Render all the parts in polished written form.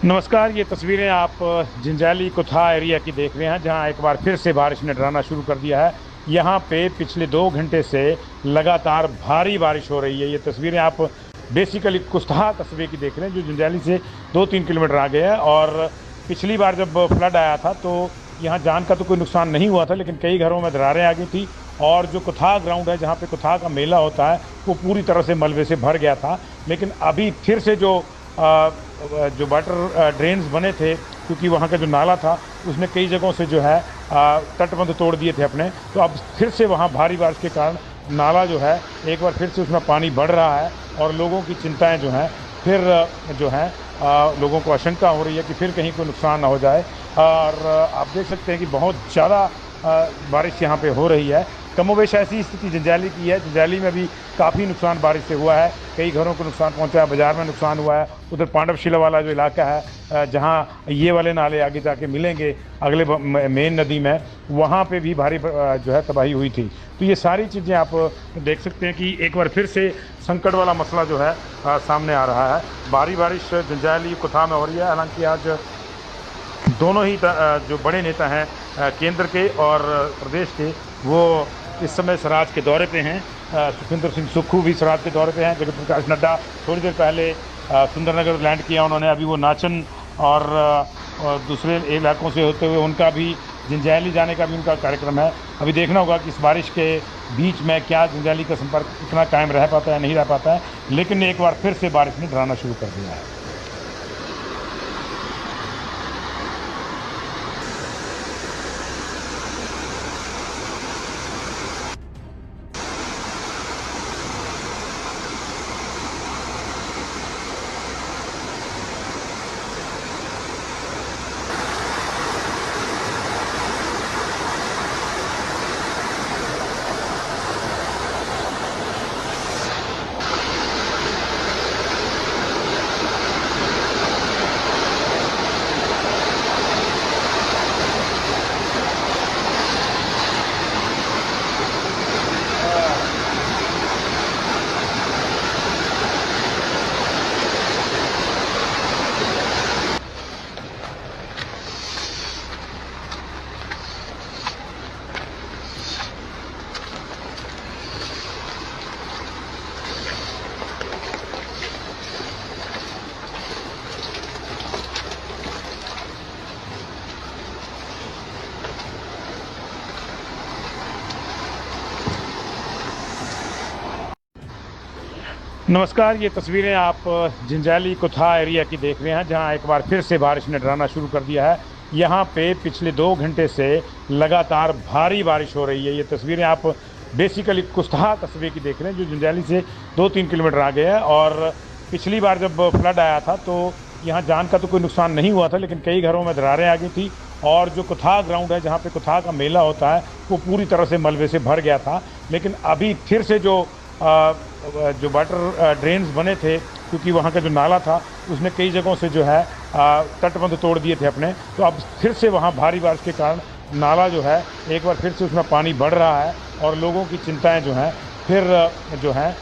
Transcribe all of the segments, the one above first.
नमस्कार। ये तस्वीरें आप जंजैली कुथा एरिया की देख रहे हैं, जहां एक बार फिर से बारिश ने डराना शुरू कर दिया है। यहां पे पिछले 2 घंटे से लगातार भारी बारिश हो रही है। ये तस्वीरें आप बेसिकली कुथा कस्बे की देख रहे हैं, जो जंजैली से 2-3 किलोमीटर आगे है। और पिछली बार जब फ्लड आया था तो यहाँ जान का तो कोई नुकसान नहीं हुआ था, लेकिन कई घरों में दरारें आ गई थी। और जो कुथा ग्राउंड है, जहाँ पे कुथा का मेला होता है, वो पूरी तरह से मलबे से भर गया था। लेकिन अभी फिर से जो वाटर ड्रेन्स बने थे, क्योंकि वहाँ का जो नाला था उसने कई जगहों से जो है तटबंध तोड़ दिए थे अपने। तो अब फिर से वहाँ भारी बारिश के कारण नाला जो है एक बार फिर से उसमें पानी बढ़ रहा है। और लोगों की चिंताएं जो हैं फिर जो हैं लोगों को आशंका हो रही है कि फिर कहीं कोई नुकसान ना हो जाए। और आप देख सकते हैं कि बहुत ज़्यादा बारिश यहाँ पे हो रही है। कमोवेश ऐसी स्थिति जंजैली की है। जंजैली में भी काफ़ी नुकसान बारिश से हुआ है, कई घरों को नुकसान पहुंचा है, बाजार में नुकसान हुआ है। उधर पांडवशिला वाला जो इलाका है, जहां ये वाले नाले आगे जाके मिलेंगे अगले मेन नदी में, वहां पे भी भारी जो है तबाही हुई थी। तो ये सारी चीज़ें आप देख सकते हैं कि एक बार फिर से संकट वाला मसला जो है सामने आ रहा है। भारी बारिश जंजैली कुथा में हो रही है। हालांकि आज दोनों ही जो बड़े नेता हैं केंद्र के और प्रदेश के, वो इस समय स्वराज के दौरे पे हैं। सुखविंदर सिंह सुक्खू भी स्वराज के दौरे पे हैं। जगत प्रकाश नड्डा थोड़ी देर पहले सुंदरनगर लैंड किया उन्होंने। अभी वो नाचन और दूसरे इलाकों से होते हुए उनका भी जंजैली जाने का भी उनका कार्यक्रम है। अभी देखना होगा कि इस बारिश के बीच में क्या जंजैली का संपर्क इतना कायम रह पाता है, नहीं रह पाता है। लेकिन एक बार फिर से बारिश ने डराना शुरू कर दिया है। नमस्कार। ये तस्वीरें आप जंजैली कुथा एरिया की देख रहे हैं, जहां एक बार फिर से बारिश ने डराना शुरू कर दिया है। यहां पे पिछले 2 घंटे से लगातार भारी बारिश हो रही है। ये तस्वीरें आप बेसिकली कुथा कस्बे की देख रहे हैं, जो जंजैली से 2-3 किलोमीटर आगे है। और पिछली बार जब फ्लड आया था तो यहाँ जान का तो कोई नुकसान नहीं हुआ था, लेकिन कई घरों में दरारें आ गई थी। और जो कुथा ग्राउंड है, जहाँ पे कुथा का मेला होता है, वो पूरी तरह से मलबे से भर गया था। लेकिन अभी फिर से जो वाटर ड्रेन्स बने थे, क्योंकि वहाँ का जो नाला था उसने कई जगहों से जो है तटबंध तोड़ दिए थे अपने। तो अब फिर से वहाँ भारी बारिश के कारण नाला जो है एक बार फिर से उसमें पानी बढ़ रहा है। और लोगों की चिंताएं जो हैं फिर जो हैं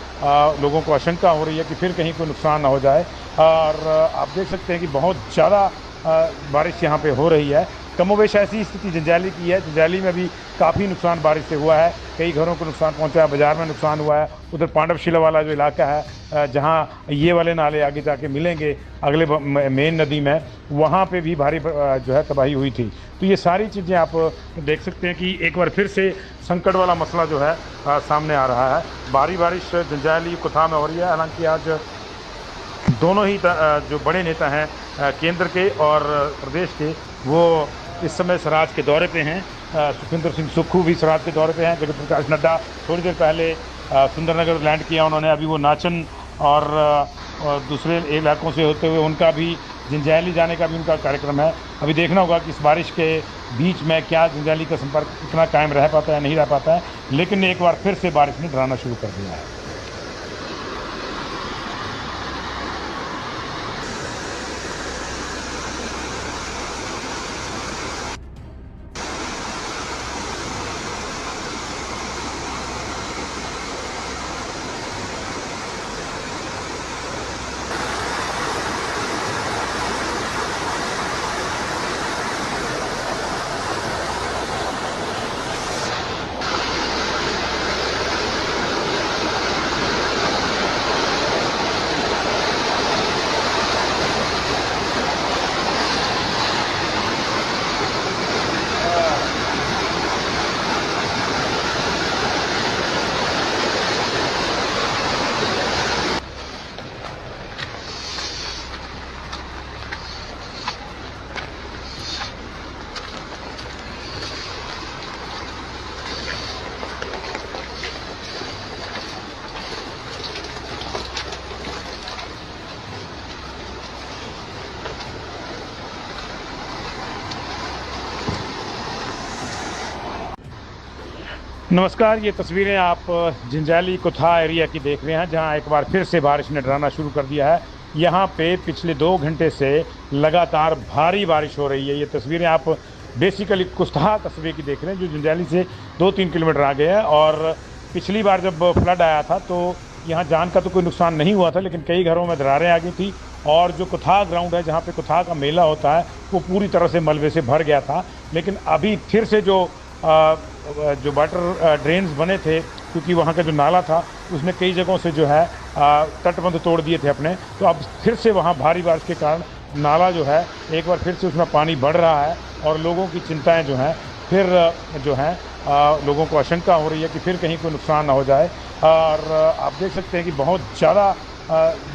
लोगों को आशंका हो रही है कि फिर कहीं कोई नुकसान ना हो जाए। और आप देख सकते हैं कि बहुत ज़्यादा बारिश यहाँ पे हो रही है। कमोवेश ऐसी स्थिति जंजैली की है। जंजैली में भी काफ़ी नुकसान बारिश से हुआ है, कई घरों को नुकसान पहुंचा है, बाजार में नुकसान हुआ है। उधर पांडवशिला वाला जो इलाका है, जहां ये वाले नाले आगे जाके मिलेंगे अगले मेन नदी में, वहाँ पे भी भारी जो है तबाही हुई थी। तो ये सारी चीज़ें आप देख सकते हैं कि एक बार फिर से संकट वाला मसला जो है सामने आ रहा है। भारी बारिश जंजैली कुथा में हो रही है। हालांकि आज दोनों ही जो बड़े नेता हैं केंद्र के और प्रदेश के, वो इस समय स्वराज के दौरे पे हैं। सुखविंदर सिंह सुक्खू भी स्वराज के दौरे पे हैं। जगत प्रकाश नड्डा थोड़ी देर पहले सुंदरनगर लैंड किया उन्होंने। अभी वो नाचन और दूसरे इलाकों से होते हुए उनका भी जंजैली जाने का भी उनका कार्यक्रम है। अभी देखना होगा कि इस बारिश के बीच में क्या जंजैली का संपर्क इतना कायम रह पाता है, नहीं रह पाता है। लेकिन एक बार फिर से बारिश ने डराना शुरू कर दिया है। नमस्कार, ये तस्वीरें आप जंजैली कुथा एरिया की देख रहे हैं, जहां एक बार फिर से बारिश ने डराना शुरू कर दिया है। यहां पे पिछले 2 घंटे से लगातार भारी बारिश हो रही है। ये तस्वीरें आप बेसिकली कुस्था कस्बे की देख रहे हैं, जो जंजैली से 2-3 किलोमीटर आगे है। और पिछली बार जब फ्लड आया था तो यहाँ जान का तो कोई नुकसान नहीं हुआ था, लेकिन कई घरों में दरारें आ गई थी। और जो कुथा ग्राउंड है, जहाँ पे कुथा का मेला होता है, वो पूरी तरह से मलबे से भर गया था। लेकिन अभी फिर से जो वाटर ड्रेन्स बने थे, क्योंकि वहाँ का जो नाला था उसने कई जगहों से जो है तटबंध तोड़ दिए थे अपने, तो अब फिर से वहाँ भारी बारिश के कारण नाला जो है एक बार फिर से उसमें पानी बढ़ रहा है। और लोगों की चिंताएं जो हैं फिर जो हैं लोगों को आशंका हो रही है कि फिर कहीं कोई नुकसान ना हो जाए। और आप देख सकते हैं कि बहुत ज़्यादा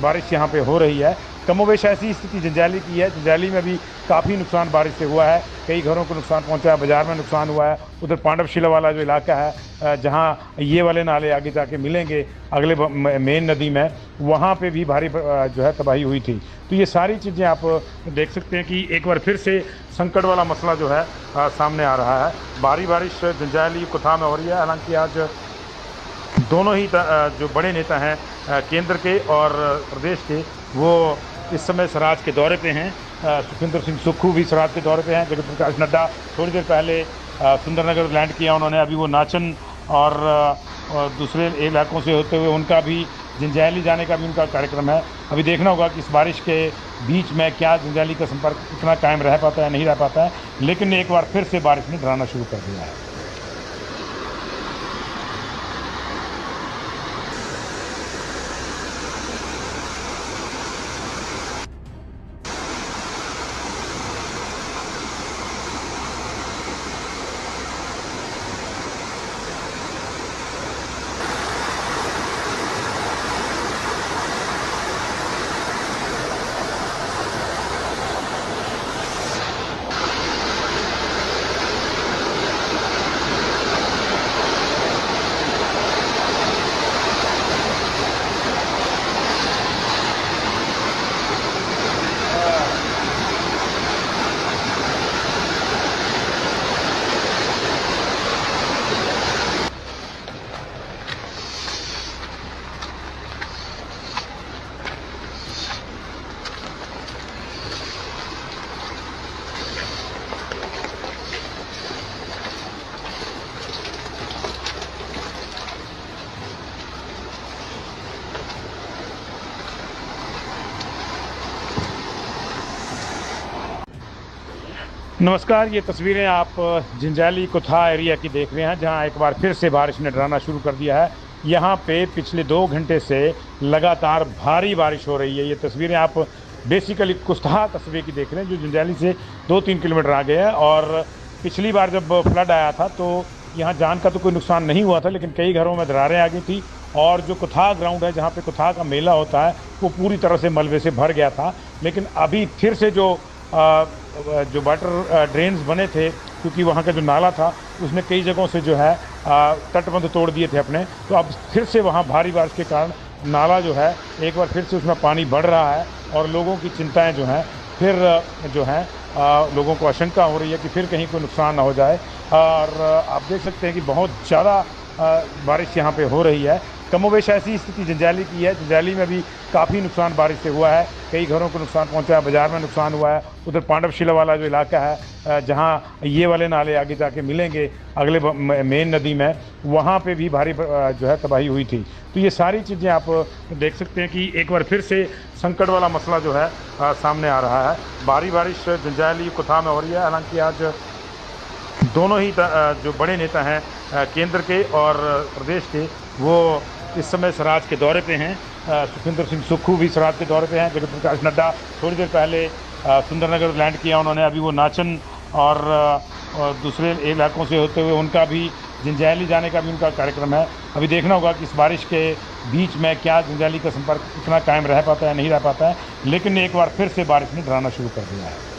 बारिश यहाँ पे हो रही है। कमोवेश ऐसी स्थिति जंजैली की है। जंजैली में भी काफ़ी नुकसान बारिश से हुआ है, कई घरों को नुकसान पहुंचा है, बाज़ार में नुकसान हुआ है। उधर पांडवशिला वाला जो इलाका है, जहां ये वाले नाले आगे जाके मिलेंगे अगले मेन नदी में, वहां पे भी भारी जो है तबाही हुई थी। तो ये सारी चीज़ें आप देख सकते हैं कि एक बार फिर से संकट वाला मसला जो है सामने आ रहा है। भारी बारिश जंजैली कुथा में हो रही है। हालांकि आज दोनों ही जो बड़े नेता हैं केंद्र के और प्रदेश के, वो इस समय स्वराज के दौरे पे हैं। सुखविंदर सिंह सुक्खू भी स्वराज के दौरे पे हैं। जगत प्रकाश नड्डा थोड़ी देर पहले सुंदरनगर लैंड किया उन्होंने। अभी वो नाचन और दूसरे इलाकों से होते हुए उनका भी जंजैली जाने का भी उनका कार्यक्रम है। अभी देखना होगा कि इस बारिश के बीच में क्या जंजैली का संपर्क इतना कायम रह पाता है, नहीं रह पाता है। लेकिन एक बार फिर से बारिश ने डराना शुरू कर दिया है। नमस्कार, ये तस्वीरें आप जंजैली कुथा एरिया की देख रहे हैं, जहां एक बार फिर से बारिश ने डराना शुरू कर दिया है। यहां पे पिछले 2 घंटे से लगातार भारी बारिश हो रही है। ये तस्वीरें आप बेसिकली कुस्था कस्बे की देख रहे हैं, जो जंजैली से 2-3 किलोमीटर आगे है। और पिछली बार जब फ्लड आया था तो यहाँ जान का तो कोई नुकसान नहीं हुआ था, लेकिन कई घरों में दरारें आ गई थी। और जो कुथा ग्राउंड है, जहाँ पे कुथा का मेला होता है, वो पूरी तरह से मलबे से भर गया था। लेकिन अभी फिर से जो वाटर ड्रेन्स बने थे, क्योंकि वहाँ का जो नाला था उसने कई जगहों से जो है तटबंध तोड़ दिए थे अपने, तो अब फिर से वहाँ भारी बारिश के कारण नाला जो है एक बार फिर से उसमें पानी बढ़ रहा है। और लोगों की चिंताएं जो हैं फिर जो हैं लोगों को आशंका हो रही है कि फिर कहीं कोई नुकसान ना हो जाए। और आप देख सकते हैं कि बहुत ज़्यादा बारिश यहाँ पे हो रही है। कमोवेश ऐसी स्थिति जंजैली की है। जंजैली में भी काफ़ी नुकसान बारिश से हुआ है, कई घरों को नुकसान पहुंचा है, बाज़ार में नुकसान हुआ है। उधर पांडवशिला वाला जो इलाका है, जहां ये वाले नाले आगे जाके मिलेंगे अगले मेन नदी में, वहाँ पे भी भारी जो है तबाही हुई थी। तो ये सारी चीज़ें आप देख सकते हैं कि एक बार फिर से संकट वाला मसला जो है सामने आ रहा है। भारी बारिश जंजैली कुथा में हो रही है। हालांकि आज दोनों ही जो बड़े नेता हैं केंद्र के और प्रदेश के, वो इस समय स्वराज के दौरे पे हैं। सुखविंदर सिंह सुक्खू भी स्वराज के दौरे पे हैं। जगत प्रकाश नड्डा थोड़ी देर पहले सुंदरनगर लैंड किया उन्होंने। अभी वो नाचन और दूसरे इलाकों से होते हुए उनका भी जंजैली जाने का भी उनका कार्यक्रम है। अभी देखना होगा कि इस बारिश के बीच में क्या जंजैली का संपर्क इतना कायम रह पाता है, नहीं रह पाता है। लेकिन एक बार फिर से बारिश ने डराना शुरू कर दिया है।